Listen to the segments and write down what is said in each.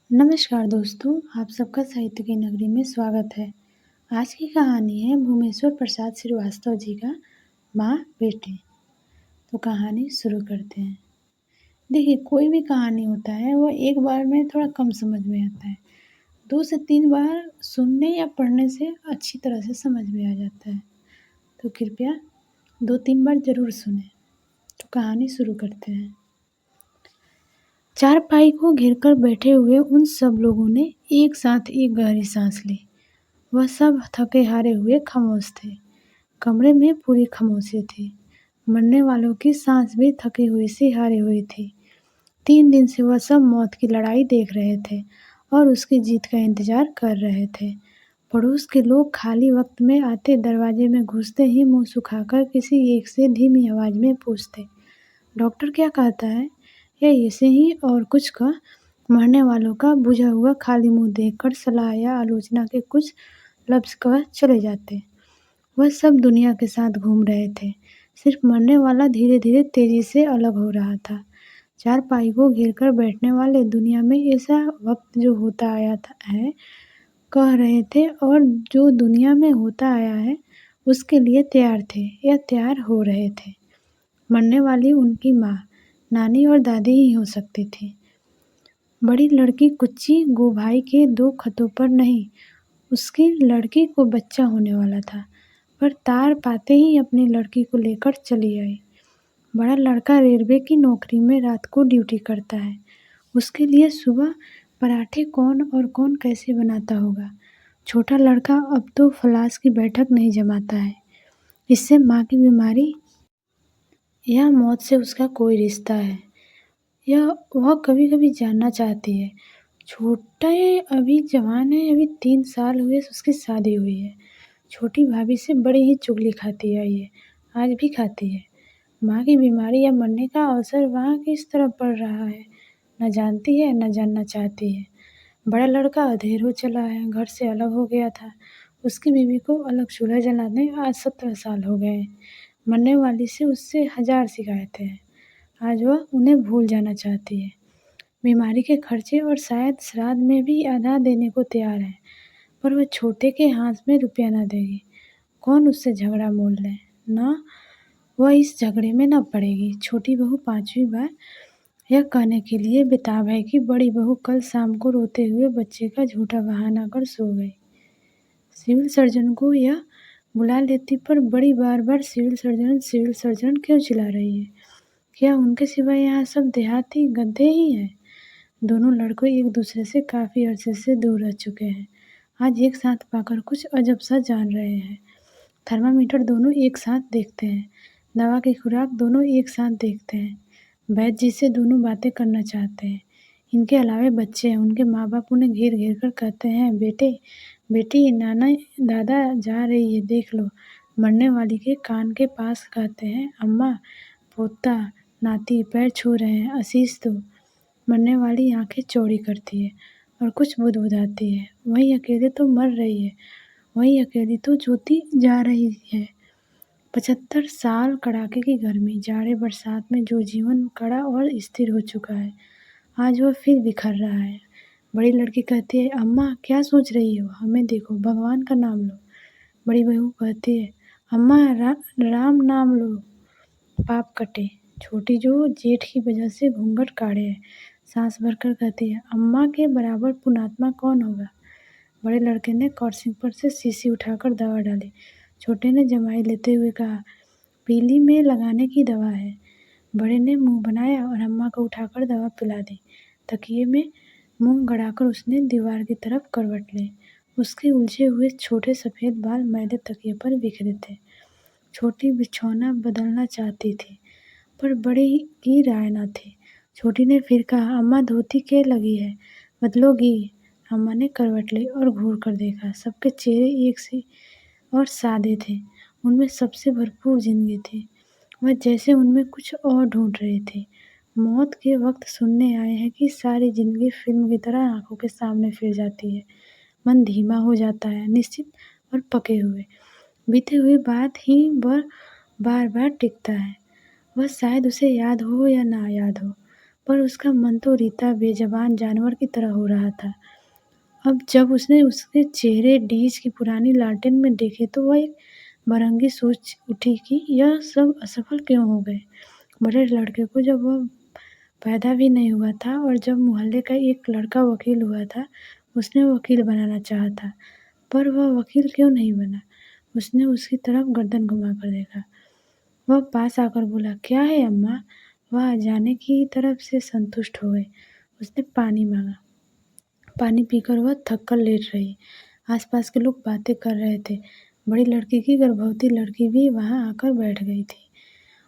नमस्कार दोस्तों, आप सबका साहित्य की नगरी में स्वागत है। आज की कहानी है भूमेश्वर प्रसाद श्रीवास्तव जी का माँ बेटे। तो कहानी शुरू करते हैं। देखिए, कोई भी कहानी होता है वो एक बार में थोड़ा कम समझ में आता है। 2 से 3 बार सुनने या पढ़ने से अच्छी तरह से समझ में आ जाता है। तो कृपया 2-3 बार ज़रूर सुनें। तो कहानी शुरू करते हैं। चारपाई को घेरकर बैठे हुए उन सब लोगों ने एक साथ एक गहरी सांस ली। वह सब थके हारे हुए खामोश थे। कमरे में पूरी खामोशी थी। मरने वालों की सांस भी थकी हुई सी हारी हुई थी। 3 दिन से वह सब मौत की लड़ाई देख रहे थे और उसकी जीत का इंतजार कर रहे थे। पड़ोस के लोग खाली वक्त में आते दरवाजे में घुसते ही मुंह सुखाकर किसी एक से धीमी आवाज में पूछते, डॉक्टर क्या कहता है? या ऐसे ही और कुछ का मरने वालों का बुझा हुआ खाली मुंह देखकर सलाह या आलोचना के कुछ लफ्ज़ कह चले जाते। वह सब दुनिया के साथ घूम रहे थे। सिर्फ मरने वाला धीरे-धीरे तेज़ी से अलग हो रहा था। चारपाई को घेरकर बैठने वाले दुनिया में ऐसा वक्त जो होता आया है, कह रहे थे और जो दुनिया में होता आया है, उसके लिए तैयार थे या तैयार हो रहे थे। मरने वाली उनकी माँ, नानी और दादी ही हो सकती थी। बड़ी लड़की कुच्ची गोभाई के 2 खतों पर नहीं, उसकी लड़की को बच्चा होने वाला था, पर तार पाते ही अपनी लड़की को लेकर चली आई। बड़ा लड़का रेलवे की नौकरी में रात को ड्यूटी करता है। उसके लिए सुबह पराठे कौन और कौन कैसे बनाता होगा। छोटा लड़का अब तो फ्लास की बैठक नहीं जमाता है। इससे माँ की बीमारी या मौत से उसका कोई रिश्ता है, या वह कभी-कभी जानना चाहती है। छोटा है, अभी जवान है, अभी 3 साल हुए उसकी शादी हुई है। छोटी भाभी से बड़ी ही चुगली खाती आई है, आज भी खाती है। माँ की बीमारी या मरने का अवसर वहाँ किस तरह पड़ रहा है, न जानती है न जानना चाहती है। बड़ा लड़का अधेर हो चला है, घर से अलग हो गया था। उसकी बीवी को अलग चूल्हा जलाने आज 17 साल हो गए हैं। मरने वाली से उससे 1000 शिकायतें हैं। आज वह उन्हें भूल जाना चाहती है। बीमारी के खर्चे और शायद श्राद्ध में भी आधा देने को तैयार है, पर वह छोटे के हाथ में रुपया न देगी। कौन उससे झगड़ा मोल ले? ना, वह इस झगड़े में न पड़ेगी। छोटी बहू 5वीं बार यह कहने के लिए बेताब है कि बड़ी बहू कल शाम को रोते हुए बच्चे का झूठा बहाना कर सो गई। सिविल सर्जन को यह बुला लेती, पर बड़ी बार-बार सिविल सर्जन क्यों चिल्ला रही है? क्या उनके सिवा यहाँ सब देहाती गधे ही हैं? दोनों लड़के एक दूसरे से काफ़ी अरसे से दूर रह चुके हैं। आज एक साथ पाकर कुछ अजब सा जान रहे हैं। थर्मामीटर दोनों एक साथ देखते हैं। दवा की खुराक दोनों एक साथ देखते हैं। वैद्य जी से दोनों बातें करना चाहते हैं। इनके अलावे बच्चे हैं, उनके माँ-बाप उन्हें घेर-घेर कर कहते हैं, बेटे, बेटी, नाना, दादा जा रही है, देख लो। मरने वाली के कान के पास कहते हैं, अम्मा, पोता, नाती पैर छू रहे हैं, आशीष दो। मरने वाली आंखें चौड़ी करती है और कुछ बुदबुदाती है। वही अकेले तो मर रही है, वही अकेली तो जोती जा रही है। 75 साल कड़ाके की गर्मी, जाड़े बरसात में जो जीवन कड़ा और स्थिर हो चुका है, आज वह फिर बिखर रहा है। बड़ी लड़की कहती है, अम्मा क्या सोच रही हो? हमें देखो, भगवान का नाम लो। बड़ी बहू कहती है, अम्मा राम नाम लो, पाप कटे। छोटी जो जेठ की वजह से घूंघट काढ़े है, सांस भरकर कहती है, अम्मा के बराबर पुण्यात्मा कौन होगा? बड़े लड़के ने कॉर्सिंग पर से शीशी उठाकर दवा डाली। छोटे ने जमाई लेते हुए कहा, पीली में लगाने की दवा है। बड़े ने मुंह बनाया और अम्मा को उठाकर दवा पिला दी। तकिए में मुंह गड़ाकर उसने दीवार की तरफ करवट ली। उसके उलझे हुए छोटे सफ़ेद बाल मैले तकिए पर बिखरे थे। छोटी बिछौना बदलना चाहती थी, पर बड़ी की राय न थी। छोटी ने फिर कहा, अम्मा धोती के लगी है, बदलोगी? अम्मा ने करवट ली और घूर कर देखा। सबके चेहरे एक से और सादे थे, उनमें सबसे भरपूर जिंदगी थी। वह जैसे उनमें कुछ और ढूंढ रही थी। मौत के वक्त सुनने आए हैं कि सारी जिंदगी फिल्म की तरह आंखों के सामने फिर जाती है। मन धीमा हो जाता है, निश्चित और पके हुए। बीते हुए बात ही वह बार बार टिकता है। वह शायद उसे याद हो या ना याद हो, पर उसका मन तो रीता बेज़बान जानवर की तरह हो रहा था। अब जब उसने उसके चेहरे डीज की पुरानी लालटेन में देखे तो वह एक बरंगी सोच उठी कि यह सब असफल क्यों हो गए। बड़े लड़के को जब वह पैदा भी नहीं हुआ था और जब मोहल्ले का एक लड़का वकील हुआ था, उसने वकील बनाना चाहा था, पर वह वकील क्यों नहीं बना? उसने उसकी तरफ गर्दन घुमाकर देखा। वह पास आकर बोला, क्या है अम्मा? वह अजाने की तरफ से संतुष्ट हो गई। उसने पानी मांगा। पानी पीकर वह थक कर लेट रही। आसपास के लोग बातें कर रहे थे। बड़ी लड़की की गर्भवती लड़की भी वहां आकर बैठ गई थी।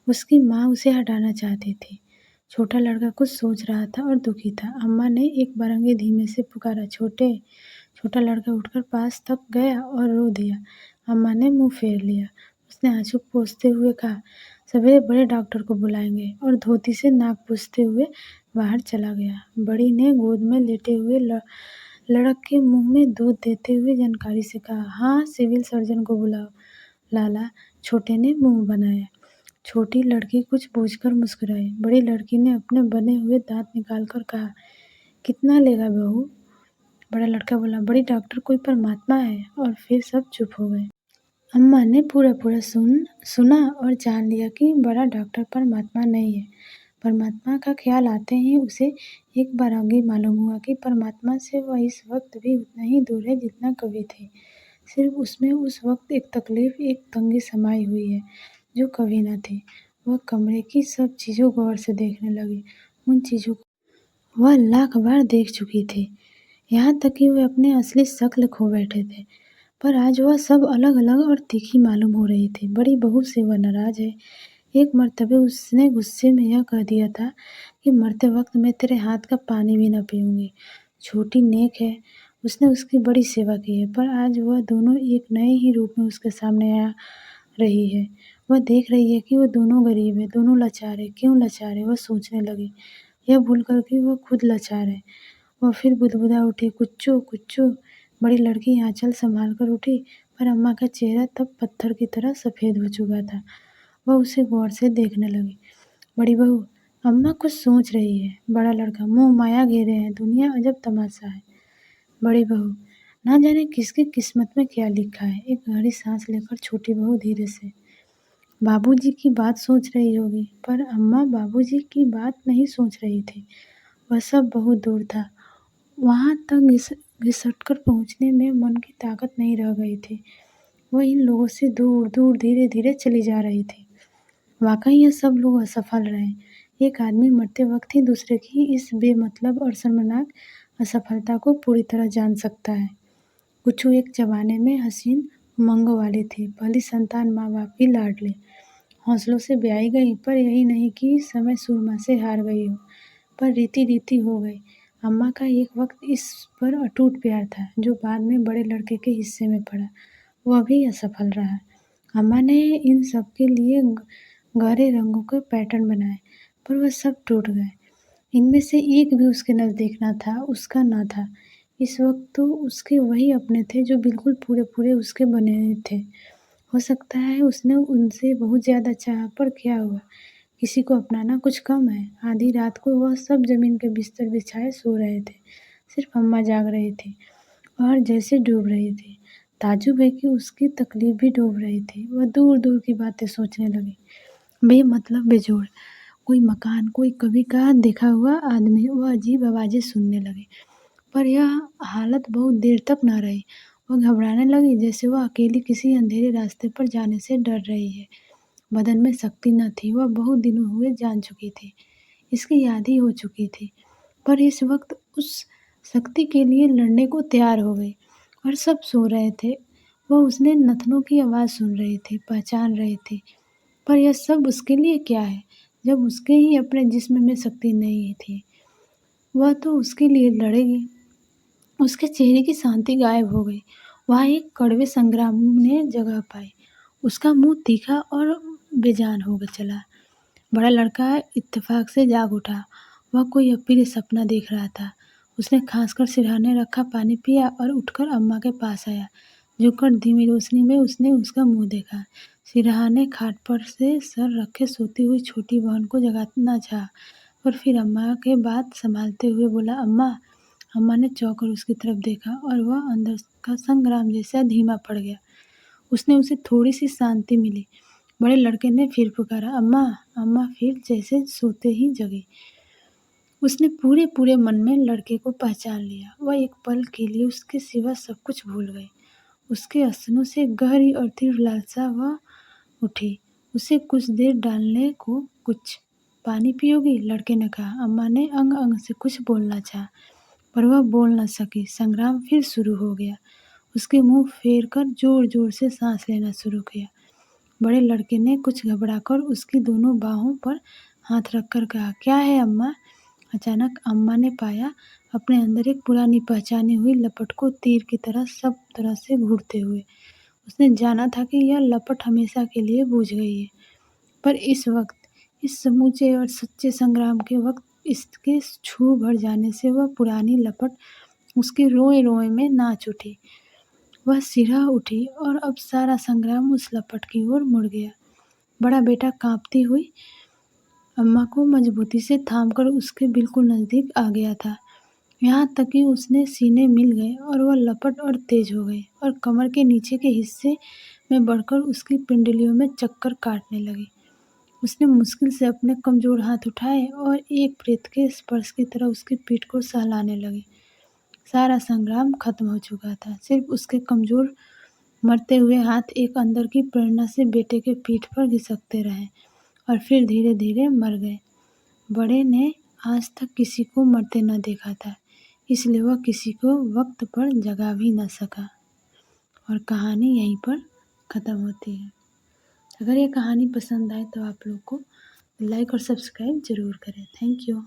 उसकी माँ उसे हटाना चाहती थी। छोटा लड़का कुछ सोच रहा था और दुखी था। अम्मा ने एक बारंगी धीमे से पुकारा, छोटे। छोटा लड़का उठकर पास तक गया और रो दिया। अम्मा ने मुंह फेर लिया। उसने आंसू पोंछते हुए कहा, सवेरे बड़े डॉक्टर को बुलाएंगे, और धोती से नाक पोंछते हुए बाहर चला गया। बड़ी ने गोद में लेटे हुए लड़क के मुंह में दूध देते हुए जानकारी से कहा, हाँ, सिविल सर्जन को बुलाओ। लाला, छोटे ने मुंह बनाया। छोटी लड़की कुछ बूझकर मुस्कुराई। बड़ी लड़की ने अपने बने हुए दांत निकालकर कहा, कितना लेगा बहू? बड़ा लड़का बोला, बड़ी डॉक्टर कोई परमात्मा है। और फिर सब चुप हो गए। अम्मा ने पूरा पूरा सुना और जान लिया कि बड़ा डॉक्टर परमात्मा नहीं है। परमात्मा का ख्याल आते ही उसे एक बार आगे मालूम हुआ कि परमात्मा से वह इस वक्त भी उतना ही दूर है जितना कभी थे। सिर्फ उसमें उस वक्त एक तकलीफ, एक तंगी समाई हुई है जो कभी न थी। वह कमरे की सब चीज़ों गौर से देखने लगी। उन चीज़ों को वह लाख बार देख चुकी थी, यहाँ तक कि वे अपने असली शक्ल खो बैठे थे। पर आज वह सब अलग-अलग और तीखी मालूम हो रही थी। बड़ी बहू से वह नाराज़ है। एक मर्तबे उसने गुस्से में यह कह दिया था कि मरते वक्त मैं तेरे हाथ का पानी भी न पीऊँगी। छोटी नेक है, उसने उसकी बड़ी सेवा की है, पर आज वह दोनों एक नए ही रूप में उसके सामने आ रही है। वह देख रही है कि वो दोनों गरीब है, दोनों लाचार है। क्यों लाचार है? वह सोचने लगी। यह भूलकर कि वह खुद लाचार है। वह फिर बुदबुदा उठी, कुच्चू कुच्चू। बड़ी लड़की आंचल संभाल कर उठी, पर अम्मा का चेहरा तब पत्थर की तरह सफ़ेद हो चुका था। वह उसे गौर से देखने लगी। बड़ी बहू, अम्मा कुछ सोच रही है। बड़ा लड़का, मोह माया घेरे हैं, दुनिया अजब तमाशा है। बड़ी बहू, ना जाने किसकी किस्मत में क्या लिखा है। एक गहरी सांस लेकर छोटी बहू धीरे से, बाबूजी की बात सोच रही होगी। पर अम्मा बाबूजी की बात नहीं सोच रही थी। वह सब बहुत दूर था। वहाँ तक घिसटकर पहुँचने में मन की ताकत नहीं रह गई थी। वह इन लोगों से दूर दूर धीरे धीरे चली जा रही थी। वाकई ये सब लोग असफल रहे। एक आदमी मरते वक्त ही दूसरे की इस बेमतलब और शर्मनाक असफलता को पूरी तरह जान सकता है। कुछू एक जमाने में हसीन उमंगों वाली थी। पहली संतान, माँ बाप की लाडली, हौसलों से ब्याही गई, पर यही नहीं कि समय सुरमा से हार गई हो, पर रीति रीति हो गई। अम्मा का एक वक्त इस पर अटूट प्यार था, जो बाद में बड़े लड़के के हिस्से में पड़ा। वह भी असफल रहा। अम्मा ने इन सब के लिए गहरे रंगों के पैटर्न बनाए, पर वह सब टूट गए। इनमें से एक भी उसके नज़दीक न था, उसका न था। इस वक्त तो उसके वही अपने थे जो बिल्कुल पूरे पूरे उसके बने थे। हो सकता है उसने उनसे बहुत ज़्यादा चाहा, पर क्या हुआ? किसी को अपनाना कुछ कम है। आधी रात को वह सब ज़मीन के बिस्तर बिछाए सो रहे थे। सिर्फ अम्मा जाग रही थी और जैसे डूब रही थी। ताज्जुब है कि उसकी तकलीफ भी डूब रही थी। वह दूर दूर की बातें सोचने लगी, बेमतलब, बेजोड़। कोई मकान, कोई कभी का देखा हुआ आदमी। वह अजीब आवाज़ें सुनने लगी, पर यह हालत बहुत देर तक न रही। वह घबराने लगी, जैसे वह अकेली किसी अंधेरे रास्ते पर जाने से डर रही है। बदन में शक्ति न थी, वह बहुत दिनों हुए जान चुकी थी। इसकी याद ही हो चुकी थी, पर इस वक्त उस शक्ति के लिए लड़ने को तैयार हो गई। और सब सो रहे थे। वह उसने नथनों की आवाज़ सुन रही थी, पहचान रही थी। पर यह सब उसके लिए क्या है, जब उसके ही अपने जिस्म में शक्ति नहीं थी? वह तो उसके लिए लड़ेगी। उसके चेहरे की शांति गायब हो गई। वहाँ एक कड़वे संग्राम ने जगह पाई। उसका मुंह तीखा और बेजान हो चला। बड़ा लड़का इत्तेफाक से जाग उठा। वह कोई अप्रिय सपना देख रहा था। उसने खांसकर सिरहाने रखा पानी पिया और उठकर अम्मा के पास आया। झुककर धीमी रोशनी में उसने उसका मुंह देखा। सिरहाने खाट पर से सर रखे सोती हुई छोटी बहन को जगाना चाहा, और फिर अम्मा के बात संभालते हुए बोला, अम्मा। अम्मा ने चौंक कर उसकी तरफ देखा और वह अंदर का संग्राम जैसा धीमा पड़ गया। उसने उसे थोड़ी सी शांति मिली। बड़े लड़के ने फिर पुकारा, अम्मा। अम्मा फिर जैसे सोते ही जगी। उसने पूरे पूरे मन में लड़के को पहचान लिया। वह एक पल के लिए उसके सिवा सब कुछ भूल गई। उसके आँसुओं से गहरी और तीव्र लालसा वह उठी। उसे कुछ देर डालने को कुछ पानी पियोगी? लड़के ने कहा। अम्मा ने अंग अंग से कुछ बोलना चाहा, पर वह बोल न सकी। संग्राम फिर शुरू हो गया। उसके मुंह फेर कर जोर जोर से सांस लेना शुरू किया। बड़े लड़के ने कुछ घबराकर उसकी दोनों बाहों पर हाथ रखकर कहा, क्या है अम्मा? अचानक अम्मा ने पाया अपने अंदर एक पुरानी पहचानी हुई लपट को तीर की तरह सब तरह से घूरते हुए। उसने जाना था कि यह लपट हमेशा के लिए बुझ गई है, पर इस वक्त, इस समूचे और सच्चे संग्राम के वक्त, इसके छू भर जाने से वह पुरानी लपट उसके रोए रोए में नाच उठी। वह सिरहा उठी और अब सारा संग्राम उस लपट की ओर मुड़ गया। बड़ा बेटा कांपती हुई अम्मा को मजबूती से थामकर उसके बिल्कुल नज़दीक आ गया था, यहाँ तक कि उसने सीने मिल गए और वह लपट और तेज हो गई और कमर के नीचे के हिस्से में बढ़कर उसकी पिंडलियों में चक्कर काटने लगी। उसने मुश्किल से अपने कमज़ोर हाथ उठाए और एक प्रेत के स्पर्श की तरह उसकी पीठ को सहलाने लगी। सारा संग्राम खत्म हो चुका था। सिर्फ उसके कमज़ोर मरते हुए हाथ एक अंदर की प्रेरणा से बेटे के पीठ पर घिसकते रहे और फिर धीरे धीरे मर गए। बड़े ने आज तक किसी को मरते न देखा था, इसलिए वह किसी को वक्त पर जगा भी न सका। और कहानी यहीं पर ख़त्म होती है। अगर ये कहानी पसंद आए तो आप लोग को लाइक और सब्सक्राइब ज़रूर करें। Thank you.